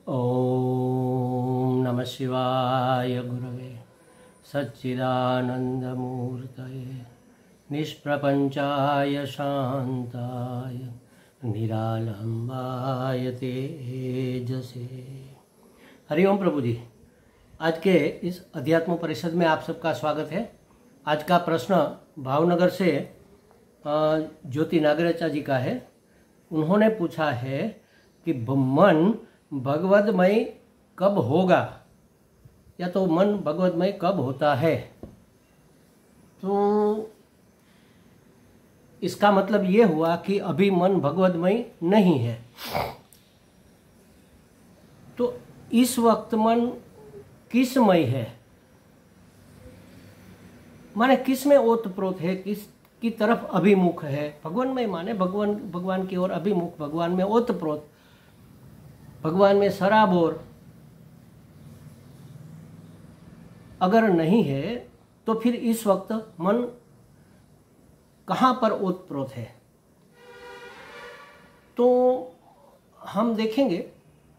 ओम नमः शिवाय गुरवे सच्चिदानंदमूर्तये निष्प्रपंचाय शांताय निरालंबाय तेजसे। हरिओम प्रभु जी, आज के इस अध्यात्म परिषद में आप सबका स्वागत है। आज का प्रश्न भावनगर से ज्योति नागराचा जी का है। उन्होंने पूछा है कि मन भगवदमय कब होगा, या तो मन भगवदमय कब होता है। तो इसका मतलब ये हुआ कि अभी मन भगवदमय नहीं है। तो इस वक्त मन किसमय है, माने किस में ओतप्रोत है, किस की तरफ अभिमुख है। भगवानमय माने भगवान की ओर अभिमुख, भगवान में ओतप्रोत, भगवान में सराबोर अगर नहीं है तो फिर इस वक्त मन कहाँ पर ओतप्रोत है। तो हम देखेंगे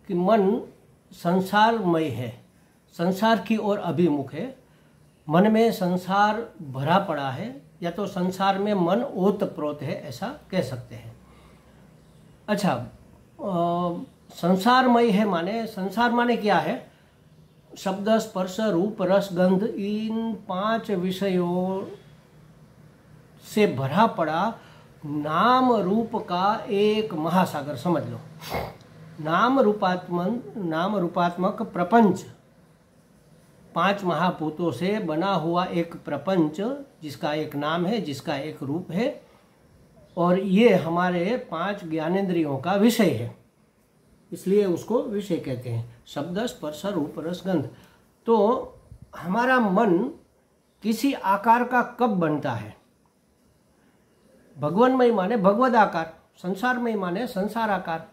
कि मन संसारमय है, संसार की ओर अभिमुख है। मन में संसार भरा पड़ा है, या तो संसार में मन ओतप्रोत है, ऐसा कह सकते हैं। अच्छा, संसारमय है माने, संसार माने क्या है? शब्द, स्पर्श, रूप, रस, गंध, इन 5 विषयों से भरा पड़ा नाम रूप का एक महासागर समझ लो। नाम रूपात्मक प्रपंच, 5 महाभूतों से बना हुआ एक प्रपंच, जिसका एक नाम है, जिसका एक रूप है, और ये हमारे 5 ज्ञानेंद्रियों का विषय है, इसलिए उसको विषय कहते हैं। शब्द, स्पर्श, रूप, रस, गंध। तो हमारा मन किसी आकार का कब बनता है? भगवानमय माने भगवद आकार, संसारमय माने संसार आकार।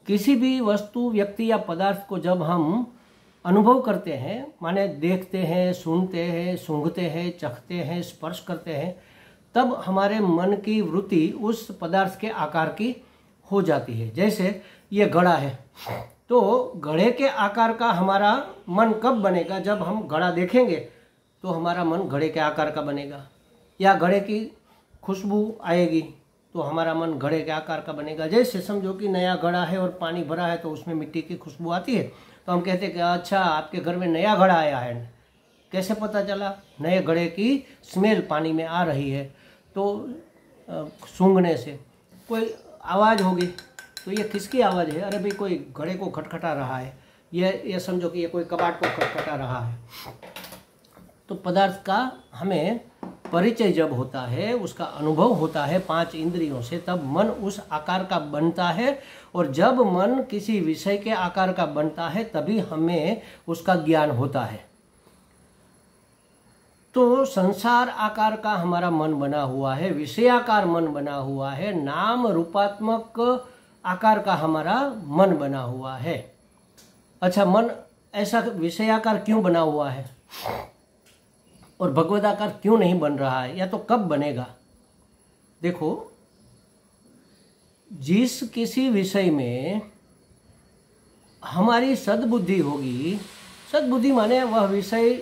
किसी भी वस्तु, व्यक्ति या पदार्थ को जब हम अनुभव करते हैं, माने देखते हैं, सुनते हैं, सूंघते हैं, चखते हैं, स्पर्श करते हैं, तब हमारे मन की वृत्ति उस पदार्थ के आकार की हो जाती है। जैसे ये घड़ा है, तो घड़े के आकार का हमारा मन कब बनेगा? जब हम घड़ा देखेंगे तो हमारा मन घड़े के आकार का बनेगा, या घड़े की खुशबू आएगी तो हमारा मन घड़े के आकार का बनेगा। जैसे समझो कि नया घड़ा है और पानी भरा है, तो उसमें मिट्टी की खुशबू आती है, तो हम कहते हैं कि अच्छा, आपके घर में नया घड़ा आया है। कैसे पता चला? नए घड़े की स्मेल पानी में आ रही है, तो सूंघने से कोई आवाज़ होगी, तो ये किसकी आवाज़ है? अरे भाई, कोई घड़े को खटखटा रहा है, ये समझो कि ये कोई कबाड़ को खटखटा रहा है। तो पदार्थ का हमें परिचय जब होता है, उसका अनुभव होता है 5 इंद्रियों से, तब मन उस आकार का बनता है। और जब मन किसी विषय के आकार का बनता है, तभी हमें उसका ज्ञान होता है। तो संसार आकार का हमारा मन बना हुआ है, विषयाकार मन बना हुआ है, नाम रूपात्मक आकार का हमारा मन बना हुआ है। अच्छा, मन ऐसा विषयाकार क्यों बना हुआ है और भगवदाकार क्यों नहीं बन रहा है, या तो कब बनेगा? देखो, जिस किसी विषय में हमारी सद्बुद्धि होगी, सद्बुद्धि माने वह विषय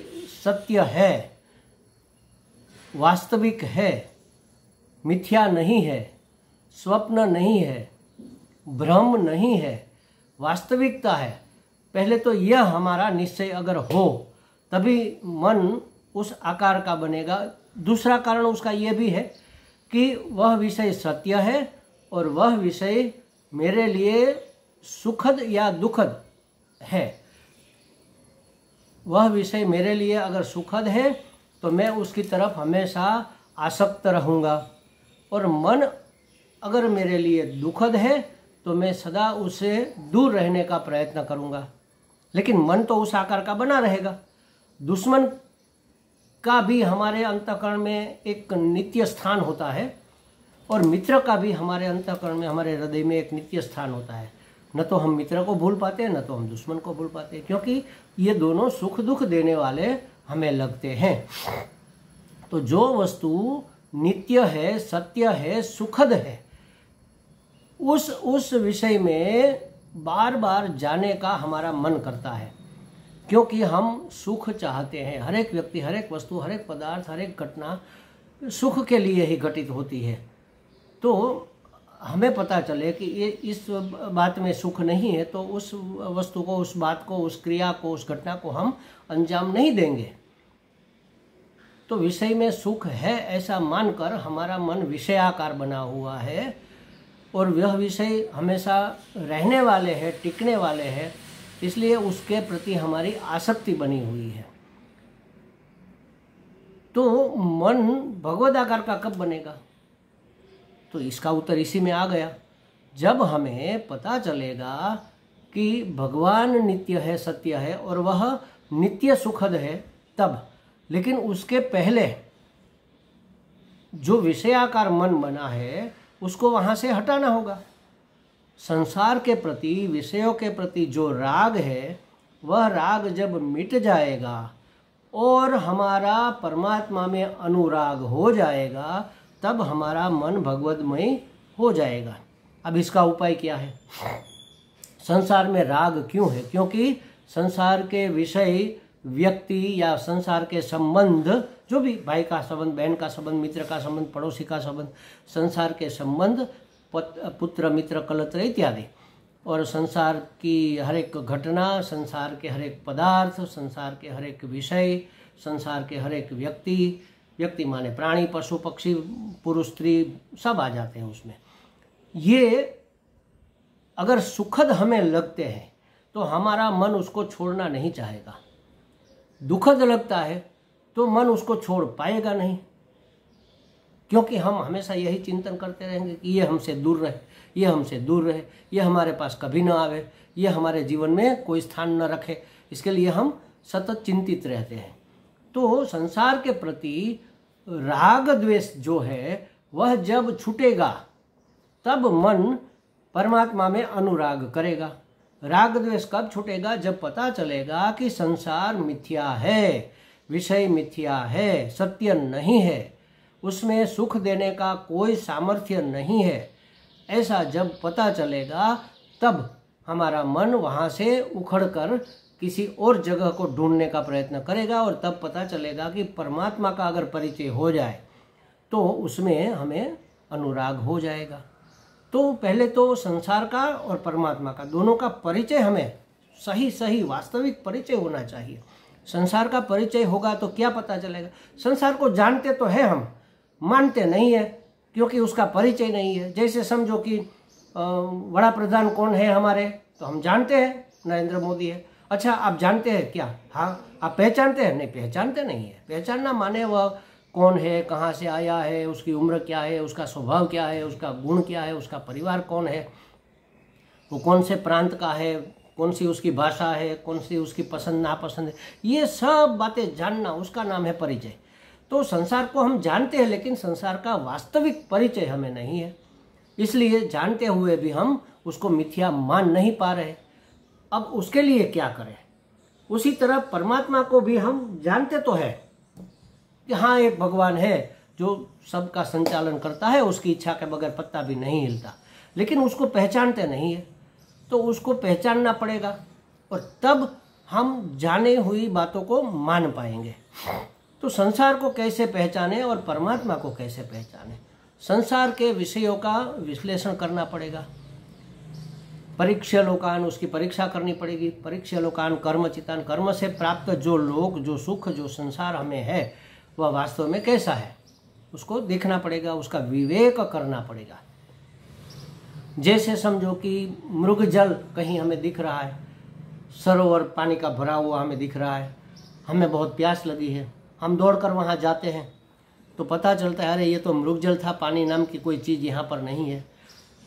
सत्य है, वास्तविक है, मिथ्या नहीं है, स्वप्न नहीं है, भ्रम नहीं है, वास्तविकता है। पहले तो यह हमारा निश्चय अगर हो, तभी मन उस आकार का बनेगा। दूसरा कारण उसका यह भी है कि वह विषय सत्य है, और वह विषय मेरे लिए सुखद या दुखद है। वह विषय मेरे लिए अगर सुखद है तो मैं उसकी तरफ हमेशा आसक्त रहूँगा, और मन अगर मेरे लिए दुखद है तो मैं सदा उससे दूर रहने का प्रयत्न करूँगा। लेकिन मन तो उस आकार का बना रहेगा। दुश्मन का भी हमारे अंतःकरण में एक नित्य स्थान होता है, और मित्र का भी हमारे अंतःकरण में, हमारे हृदय में एक नित्य स्थान होता है। न तो हम मित्र को भूल पाते हैं, न तो हम दुश्मन को भूल पाते हैं, क्योंकि ये दोनों सुख दुख देने वाले हमें लगते हैं। तो जो वस्तु नित्य है, सत्य है, सुखद है, उस विषय में बार बार जाने का हमारा मन करता है, क्योंकि हम सुख चाहते हैं। हर एक व्यक्ति, हर एक वस्तु, हर एक पदार्थ, हर एक घटना सुख के लिए ही घटित होती है। तो हमें पता चले कि ये इस बात में सुख नहीं है, तो उस वस्तु को, उस बात को, उस क्रिया को, उस घटना को हम अंजाम नहीं देंगे। तो विषय में सुख है ऐसा मानकर हमारा मन विषयाकार बना हुआ है, और वह विषय हमेशा रहने वाले हैं, टिकने वाले हैं, इसलिए उसके प्रति हमारी आसक्ति बनी हुई है। तो मन भगवदाकार का कब बनेगा? तो इसका उत्तर इसी में आ गया। जब हमें पता चलेगा कि भगवान नित्य है, सत्य है, और वह नित्य सुखद है, तब। लेकिन उसके पहले जो विषयाकार मन बना है उसको वहां से हटाना होगा। संसार के प्रति, विषयों के प्रति जो राग है, वह राग जब मिट जाएगा और हमारा परमात्मा में अनुराग हो जाएगा, तब हमारा मन भगवदमय हो जाएगा। अब इसका उपाय क्या है? संसार में राग क्यों है? क्योंकि संसार के विषय, व्यक्ति या संसार के संबंध, जो भी भाई का संबंध, बहन का संबंध, मित्र का संबंध, पड़ोसी का संबंध, संसार के संबंध, पुत्र मित्र कलत्र इत्यादि, और संसार की हर एक घटना, संसार के हर एक पदार्थ, संसार के हर एक विषय, संसार के हर एक व्यक्ति, व्यक्ति माने प्राणी, पशु, पक्षी, पुरुष, स्त्री, सब आ जाते हैं उसमें। ये अगर सुखद हमें लगते हैं तो हमारा मन उसको छोड़ना नहीं चाहेगा। दुखद लगता है तो मन उसको छोड़ पाएगा नहीं, क्योंकि हम हमेशा यही चिंतन करते रहेंगे कि ये हमसे दूर रहे, ये हमसे दूर रहे, ये हमारे पास कभी न आवे, ये हमारे जीवन में कोई स्थान न रखे। इसके लिए हम सतत चिंतित रहते हैं। तो संसार के प्रति राग द्वेष जो है वह जब छूटेगा, तब मन परमात्मा में अनुराग करेगा। राग द्वेष कब छूटेगा? जब पता चलेगा कि संसार मिथ्या है, विषय मिथ्या है, सत्य नहीं है, उसमें सुख देने का कोई सामर्थ्य नहीं है। ऐसा जब पता चलेगा, तब हमारा मन वहाँ से उखड़कर किसी और जगह को ढूंढने का प्रयत्न करेगा, और तब पता चलेगा कि परमात्मा का अगर परिचय हो जाए तो उसमें हमें अनुराग हो जाएगा। तो पहले तो संसार का और परमात्मा का, दोनों का परिचय हमें सही वास्तविक परिचय होना चाहिए। संसार का परिचय होगा तो क्या पता चलेगा? संसार को जानते तो है हम, मानते नहीं है, क्योंकि उसका परिचय नहीं है। जैसे समझो कि बड़ा प्रधान कौन है हमारे, तो हम जानते हैं नरेंद्र मोदी है। अच्छा, आप जानते हैं क्या? हाँ। आप पहचानते हैं? नहीं, पहचानते नहीं है। पहचानना माने वह कौन है, कहाँ से आया है, उसकी उम्र क्या है, उसका स्वभाव क्या है, उसका गुण क्या है, उसका परिवार कौन है, वो कौन से प्रांत का है, कौन सी उसकी भाषा है, कौन सी उसकी पसंद नापसंद है, ये सब बातें जानना, उसका नाम है परिचय। तो संसार को हम जानते हैं, लेकिन संसार का वास्तविक परिचय हमें नहीं है, इसलिए जानते हुए भी हम उसको मिथ्या मान नहीं पा रहे। अब उसके लिए क्या करें? उसी तरह परमात्मा को भी हम जानते तो है कि हाँ, एक भगवान है जो सबका संचालन करता है, उसकी इच्छा के बगैर पत्ता भी नहीं हिलता, लेकिन उसको पहचानते नहीं है। तो उसको पहचानना पड़ेगा, और तब हम जाने हुई बातों को मान पाएंगे। तो संसार को कैसे पहचाने और परमात्मा को कैसे पहचाने? संसार के विषयों का विश्लेषण करना पड़ेगा। परीक्ष्य लोकान, उसकी परीक्षा करनी पड़ेगी। परीक्ष्य लोकान कर्मचितान, कर्म से प्राप्त जो लोक, जो सुख, जो संसार हमें है, वह वास्तव में कैसा है, उसको देखना पड़ेगा, उसका विवेक करना पड़ेगा। जैसे समझो कि मृग जल कहीं हमें दिख रहा है, सरोवर पानी का भरा हुआ हमें दिख रहा है, हमें बहुत प्यास लगी है, हम दौड़कर वहाँ जाते हैं, तो पता चलता है अरे ये तो मृग जल था, पानी नाम की कोई चीज़ यहाँ पर नहीं है,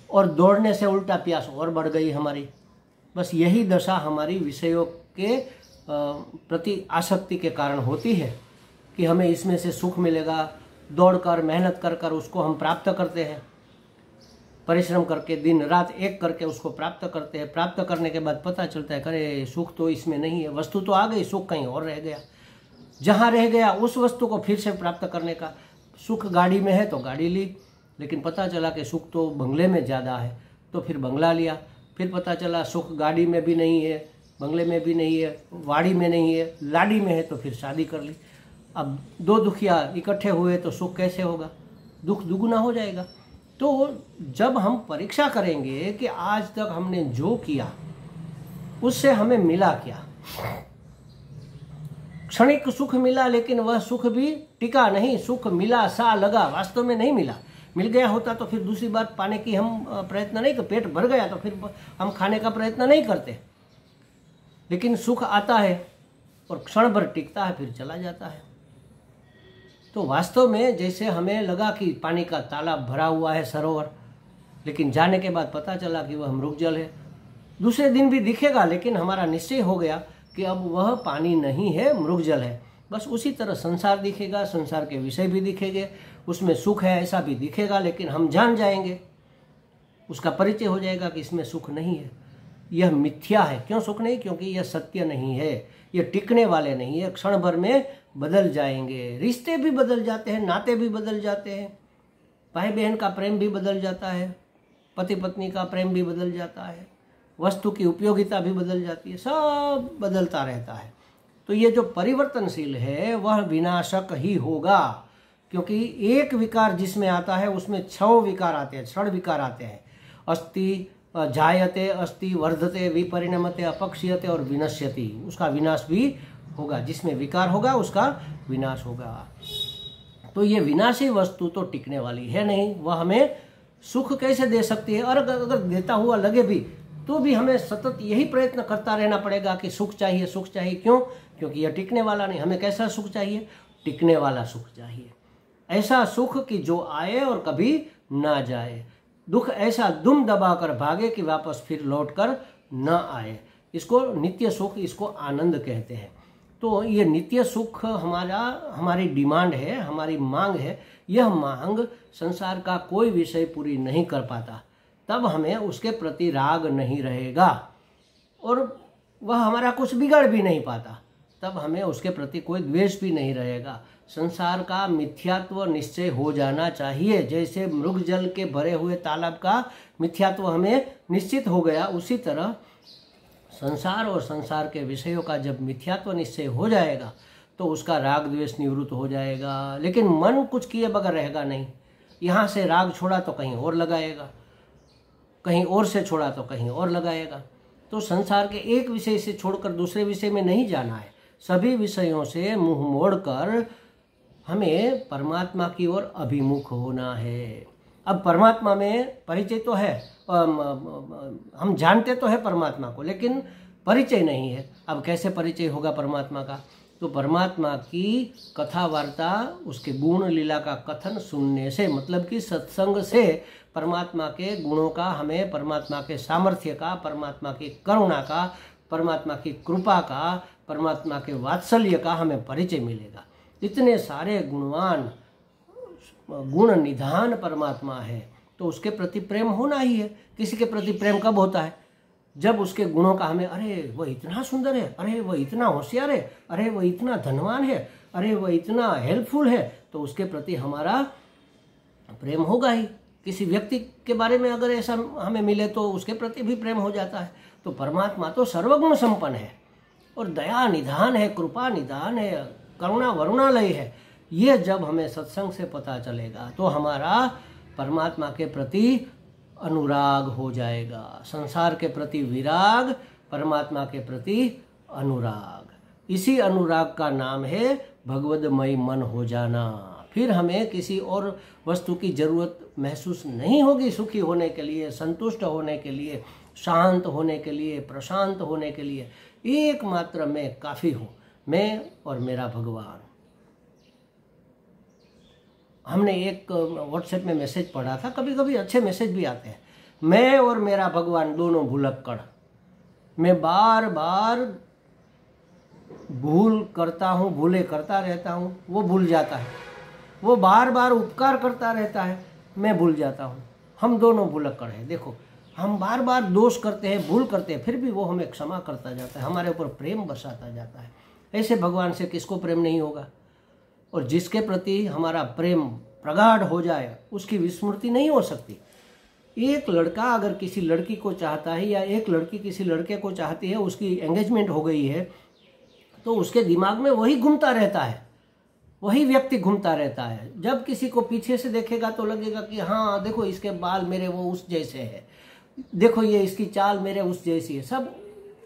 और दौड़ने से उल्टा प्यास और बढ़ गई हमारी। बस यही दशा हमारी विषयों के प्रति आसक्ति के कारण होती है कि हमें इसमें से सुख मिलेगा, दौड़कर मेहनत कर कर उसको हम प्राप्त करते हैं, परिश्रम करके दिन रात एक करके उसको प्राप्त करते हैं। प्राप्त करने के बाद पता चलता है अरे सुख तो इसमें नहीं है, वस्तु तो आ गई, सुख कहीं और रह गया। जहाँ रह गया उस वस्तु को फिर से प्राप्त करने का, सुख गाड़ी में है तो गाड़ी ली, लेकिन पता चला कि सुख तो बंगले में ज़्यादा है, तो फिर बंगला लिया। फिर पता चला सुख गाड़ी में भी नहीं है, बंगले में भी नहीं है, वाड़ी में नहीं है, लाड़ी में है, तो फिर शादी कर ली। अब दो दुखिया इकट्ठे हुए तो सुख कैसे होगा, दुख दुगुना हो जाएगा। तो जब हम परीक्षा करेंगे कि आज तक हमने जो किया उससे हमें मिला क्या, क्षणिक सुख मिला लेकिन वह सुख भी टिका नहीं, सुख मिला सा लगा, वास्तव में नहीं मिला। मिल गया होता तो फिर दूसरी बार पाने की हम प्रयत्न नहीं करते, पेट भर गया तो फिर हम खाने का प्रयत्न नहीं करते। लेकिन सुख आता है और क्षण भर टिकता है, फिर चला जाता है। तो वास्तव में जैसे हमें लगा कि पानी का तालाब भरा हुआ है, सरोवर, लेकिन जाने के बाद पता चला कि वह मृगजल है। दूसरे दिन भी दिखेगा लेकिन हमारा निश्चय हो गया कि अब वह पानी नहीं है, मृगजल है। बस उसी तरह संसार दिखेगा, संसार के विषय भी दिखेंगे, उसमें सुख है ऐसा भी दिखेगा, लेकिन हम जान जाएंगे, उसका परिचय हो जाएगा कि इसमें सुख नहीं है, यह मिथ्या है। क्यों सुख नहीं? क्योंकि यह सत्य नहीं है, यह टिकने वाले नहीं है, क्षण भर में बदल जाएंगे। रिश्ते भी बदल जाते हैं, नाते भी बदल जाते हैं, भाई बहन का प्रेम भी बदल जाता है, पति पत्नी का प्रेम भी बदल जाता है, वस्तु की उपयोगिता भी बदल जाती है, सब बदलता रहता है। तो ये जो परिवर्तनशील है वह विनाशक ही होगा, क्योंकि एक विकार जिसमें आता है उसमें 6 विकार आते हैं, 6 विकार आते हैं। अस्ति, जायते, अस्ति, वर्धते, विपरिणमते, अपक्षीयते और विनश्यति। उसका विनाश भी होगा, जिसमें विकार होगा उसका विनाश होगा। तो ये विनाशी वस्तु तो टिकने वाली है नहीं, वह हमें सुख कैसे दे सकती है? और अगर देता हुआ लगे भी तो भी हमें सतत यही प्रयत्न करता रहना पड़ेगा कि सुख चाहिए, सुख चाहिए। क्यों? क्योंकि यह टिकने वाला नहीं। हमें कैसा सुख चाहिए? टिकने वाला सुख चाहिए, ऐसा सुख कि जो आए और कभी ना जाए, दुख ऐसा दुम दबाकर भागे कि वापस फिर लौटकर न आए। इसको नित्य सुख, इसको आनंद कहते हैं। तो ये नित्य सुख हमारी डिमांड है, हमारी मांग है। यह मांग संसार का कोई विषय पूरी नहीं कर पाता, तब हमें उसके प्रति राग नहीं रहेगा, और वह हमारा कुछ बिगाड़ भी नहीं पाता, तब हमें उसके प्रति कोई द्वेष भी नहीं रहेगा। संसार का मिथ्यात्व निश्चय हो जाना चाहिए। जैसे मृगजल के भरे हुए तालाब का मिथ्यात्व हमें निश्चित हो गया, उसी तरह संसार और संसार के विषयों का जब मिथ्यात्व निश्चय हो जाएगा तो उसका राग द्वेष निवृत्त हो जाएगा। लेकिन मन कुछ किए बगैर रहेगा नहीं। यहाँ से राग छोड़ा तो कहीं और लगाएगा, कहीं और से छोड़ा तो कहीं और लगाएगा। तो संसार के एक विषय से छोड़कर दूसरे विषय में नहीं जाना है। सभी विषयों से मुंह मोड़कर हमें परमात्मा की ओर अभिमुख होना है। अब परमात्मा में परिचय तो है, हम जानते तो है परमात्मा को, लेकिन परिचय नहीं है। अब कैसे परिचय होगा परमात्मा का? तो परमात्मा की कथा वार्ता, उसके गुण लीला का कथन सुनने से, मतलब कि सत्संग से परमात्मा के गुणों का हमें, परमात्मा के सामर्थ्य का, परमात्मा की करुणा का, परमात्मा की कृपा का, परमात्मा के वात्सल्य का हमें परिचय मिलेगा। इतने सारे गुणवान, गुण निधान परमात्मा है, तो उसके प्रति प्रेम होना ही है। किसी के प्रति प्रेम कब होता है? जब उसके गुणों का हमें, अरे वह इतना सुंदर है, अरे वह इतना होशियार है, अरे वह इतना धनवान है, अरे वह इतना हेल्पफुल है, तो उसके प्रति हमारा प्रेम होगा ही। किसी व्यक्ति के बारे में अगर ऐसा हमें मिले तो उसके प्रति भी प्रेम हो जाता है। तो परमात्मा तो सर्वगुण संपन्न है, और दया निधान है, कृपा निधान है, करुणा वरुणालय है। ये जब हमें सत्संग से पता चलेगा तो हमारा परमात्मा के प्रति अनुराग हो जाएगा। संसार के प्रति विराग, परमात्मा के प्रति अनुराग। इसी अनुराग का नाम है भगवदमय मन हो जाना। फिर हमें किसी और वस्तु की जरूरत महसूस नहीं होगी सुखी होने के लिए, संतुष्ट होने के लिए, शांत होने के लिए, प्रशांत होने के लिए। एकमात्र मैं काफ़ी हूँ, मैं और मेरा भगवान। हमने एक व्हाट्सएप में मैसेज पढ़ा था, कभी कभी अच्छे मैसेज भी आते हैं। मैं और मेरा भगवान दोनों भुलक्कड़। मैं बार बार भूल करता हूँ, भूले करता रहता हूँ, वो भूल जाता है। वो बार बार उपकार करता रहता है, मैं भूल जाता हूँ। हम दोनों भुलक्कड़ हैं। देखो, हम बार बार दोष करते हैं, भूल करते हैं, फिर भी वो हमें क्षमा करता जाता है, हमारे ऊपर प्रेम बरसाता जाता है। ऐसे भगवान से किसको प्रेम नहीं होगा? और जिसके प्रति हमारा प्रेम प्रगाढ़ हो जाए उसकी विस्मृति नहीं हो सकती। एक लड़का अगर किसी लड़की को चाहता है या एक लड़की किसी लड़के को चाहती है, उसकी एंगेजमेंट हो गई है, तो उसके दिमाग में वही घूमता रहता है, वही व्यक्ति घूमता रहता है। जब किसी को पीछे से देखेगा तो लगेगा कि हाँ देखो इसके बाल मेरे वो उस जैसे है, देखो ये इसकी चाल मेरे उस जैसी है, सब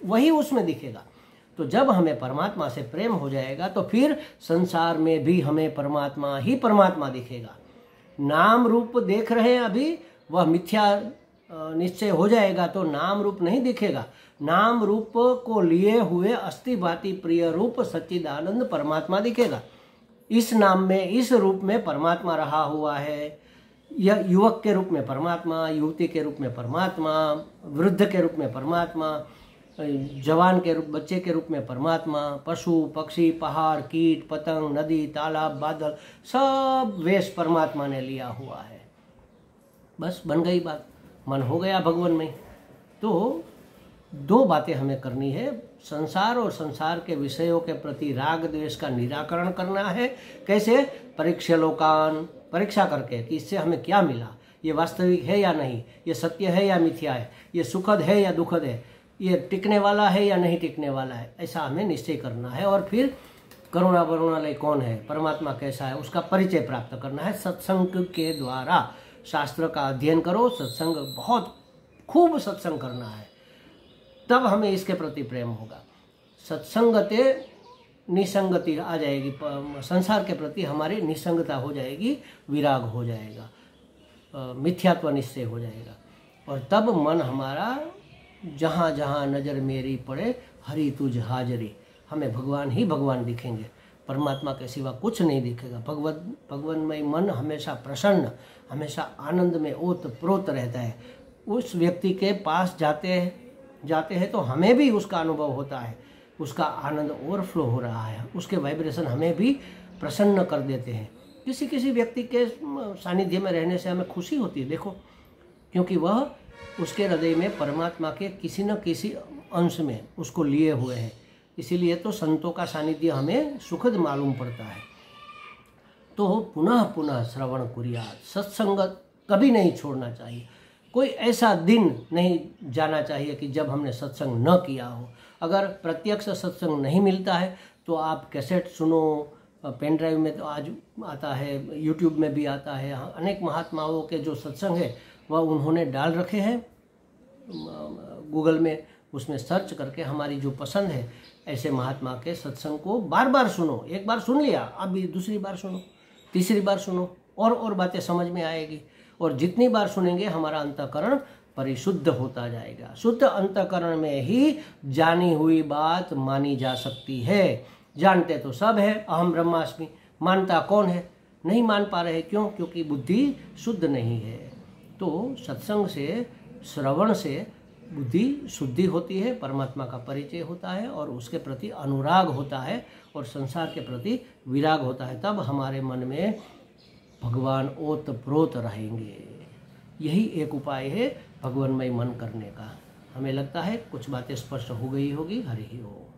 वही उसमें दिखेगा। तो जब हमें परमात्मा से प्रेम हो जाएगा तो फिर संसार में भी हमें परमात्मा ही परमात्मा दिखेगा। नाम रूप देख रहे हैं अभी, वह मिथ्या निश्चय हो जाएगा तो नाम रूप नहीं दिखेगा। नाम रूप को लिए हुए अस्थि भांति प्रिय रूप सच्चिदानंद परमात्मा दिखेगा। इस नाम में, इस रूप में परमात्मा रहा हुआ है। यह युवक के रूप में परमात्मा, युवती के रूप में परमात्मा, वृद्ध के रूप में परमात्मा, जवान के रूप, बच्चे के रूप में परमात्मा, पशु पक्षी, पहाड़, कीट पतंग, नदी तालाब, बादल, सब वेश परमात्मा ने लिया हुआ है। बस बन गई बात, मन हो गया भगवानमय। तो दो बातें हमें करनी है, संसार और संसार के विषयों के प्रति राग द्वेष का निराकरण करना है। कैसे? परीक्षलोकान, परीक्षा करके कि इससे हमें क्या मिला, ये वास्तविक है या नहीं, ये सत्य है या मिथ्या है, ये सुखद है या दुखद है, ये टिकने वाला है या नहीं टिकने वाला है, ऐसा हमें निश्चय करना है। और फिर करुणा वरुणालय कौन है, परमात्मा कैसा है, उसका परिचय प्राप्त करना है सत्संग के द्वारा। शास्त्र का अध्ययन करो, सत्संग, बहुत खूब सत्संग करना है, तब हमें इसके प्रति प्रेम होगा। सत्संगते निसंगति आ जाएगी, संसार के प्रति हमारी निसंगता हो जाएगी, विराग हो जाएगा, मिथ्यात्व निश्चय हो जाएगा। और तब मन हमारा जहाँ जहाँ नज़र मेरी पड़े हरि तुझ हाजरी, हमें भगवान ही भगवान दिखेंगे, परमात्मा के सिवा कुछ नहीं दिखेगा। भगवानमय मन हमेशा प्रसन्न, हमेशा आनंद में ओत प्रोत रहता है। उस व्यक्ति के पास जाते हैं तो हमें भी उसका अनुभव होता है, उसका आनंद ओवरफ्लो हो रहा है, उसके वाइब्रेशन हमें भी प्रसन्न कर देते हैं। किसी किसी व्यक्ति के सानिध्य में रहने से हमें खुशी होती है, देखो, क्योंकि वह उसके हृदय में परमात्मा के किसी न किसी अंश में उसको लिए हुए हैं। इसीलिए तो संतों का सानिध्य हमें सुखद मालूम पड़ता है। तो पुनः पुनः श्रवण कुर्यात, सत्संग कभी नहीं छोड़ना चाहिए। कोई ऐसा दिन नहीं जाना चाहिए कि जब हमने सत्संग न किया हो। अगर प्रत्यक्ष सत्संग नहीं मिलता है तो आप कैसेट सुनो, पेन ड्राइव में तो आज आता है, यूट्यूब में भी आता है। अनेक महात्माओं के जो सत्संग है वह उन्होंने डाल रखे हैं गूगल में, उसमें सर्च करके हमारी जो पसंद है ऐसे महात्मा के सत्संग को बार बार सुनो। एक बार सुन लिया, अभी दूसरी बार सुनो, तीसरी बार सुनो, और बातें समझ में आएगी। और जितनी बार सुनेंगे हमारा अंतःकरण परिशुद्ध होता जाएगा। शुद्ध अंतःकरण में ही जानी हुई बात मानी जा सकती है। जानते तो सब है, अहम ब्रह्मास्मि, मानता कौन है? नहीं मान पा रहे। क्यों? क्योंकि बुद्धि शुद्ध नहीं है। तो सत्संग से, श्रवण से बुद्धि शुद्धि होती है, परमात्मा का परिचय होता है और उसके प्रति अनुराग होता है और संसार के प्रति विराग होता है। तब हमारे मन में भगवान ओत प्रोत रहेंगे। यही एक उपाय है भगवानमय मन करने का। हमें लगता है कुछ बातें स्पष्ट हो गई होगी। हरि ओम।